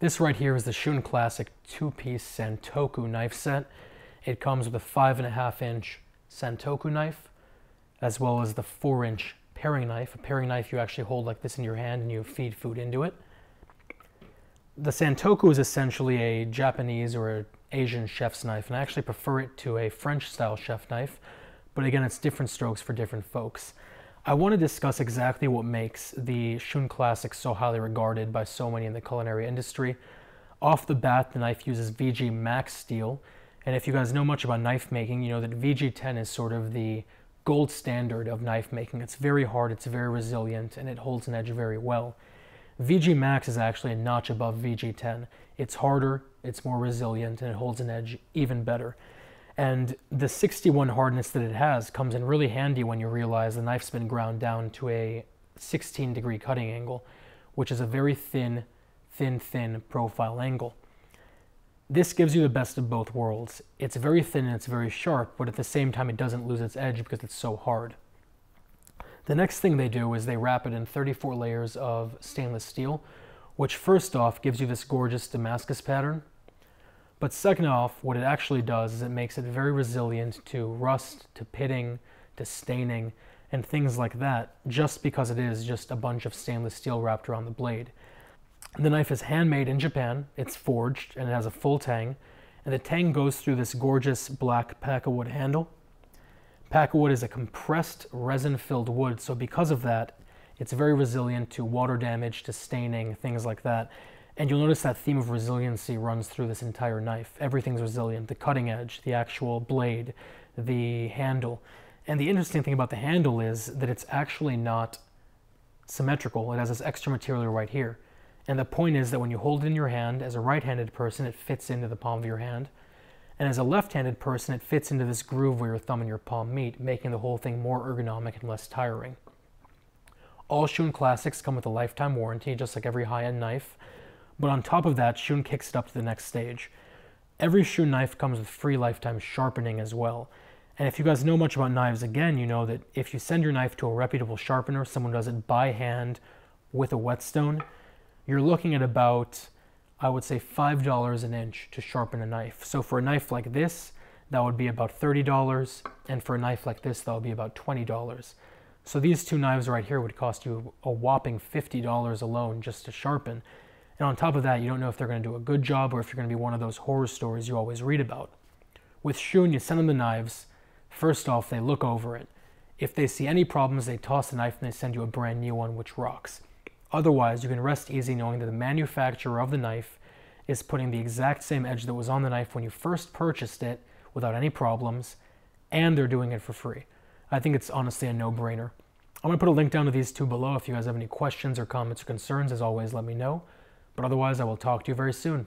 This right here is the Shun Classic 2-piece Santoku knife set. It comes with a 5.5-inch Santoku knife, as well as the 4-inch paring knife. A paring knife you actually hold like this in your hand and you feed food into it. The Santoku is essentially a Japanese or an Asian chef's knife, and I actually prefer it to a French-style chef knife, but again, it's different strokes for different folks. I want to discuss exactly what makes the Shun Classic so highly regarded by so many in the culinary industry. Off the bat, the knife uses VG Max steel, and if you guys know much about knife making, you know that VG10 is sort of the gold standard of knife making. It's very hard, it's very resilient, and it holds an edge very well. VG Max is actually a notch above VG10. It's harder, it's more resilient, and it holds an edge even better. And the 61 hardness that it has comes in really handy when you realize the knife's been ground down to a 16-degree cutting angle, which is a very thin profile angle. This gives you the best of both worlds. It's very thin and it's very sharp, but at the same time it doesn't lose its edge because it's so hard. The next thing they do is they wrap it in 34 layers of stainless steel, which first off gives you this gorgeous damascus pattern. But second off, what it actually does is it makes it very resilient to rust, to pitting, to staining, and things like that, just because it is just a bunch of stainless steel wrapped around the blade. The knife is handmade in Japan, it's forged, and it has a full tang, and the tang goes through this gorgeous black pakkawood handle. Pakkawood is a compressed resin-filled wood, so because of that, it's very resilient to water damage, to staining, things like that. And you'll notice that theme of resiliency runs through this entire knife. Everything's resilient, the cutting edge, the actual blade, the handle. And the interesting thing about the handle is that it's actually not symmetrical. It has this extra material right here. And the point is that when you hold it in your hand, as a right-handed person, it fits into the palm of your hand. And as a left-handed person, it fits into this groove where your thumb and your palm meet, making the whole thing more ergonomic and less tiring. All Shun Classics come with a lifetime warranty, just like every high-end knife. But on top of that, Shun kicks it up to the next stage. Every Shun knife comes with free lifetime sharpening as well. And if you guys know much about knives, again, you know that if you send your knife to a reputable sharpener, someone does it by hand with a whetstone, you're looking at about, I would say, $5 an inch to sharpen a knife. So for a knife like this, that would be about $30, and for a knife like this, that would be about $20. So these two knives right here would cost you a whopping $50 alone just to sharpen. And on top of that, you don't know if they're going to do a good job or if you're going to be one of those horror stories you always read about. With Shun, you send them the knives. First off, they look over it. If they see any problems, they toss the knife and they send you a brand new one, which rocks. Otherwise, you can rest easy knowing that the manufacturer of the knife is putting the exact same edge that was on the knife when you first purchased it without any problems, and they're doing it for free. I think it's honestly a no-brainer. I'm going to put a link down to these two below. If you guys have any questions or comments or concerns, as always, let me know. But otherwise, I will talk to you very soon.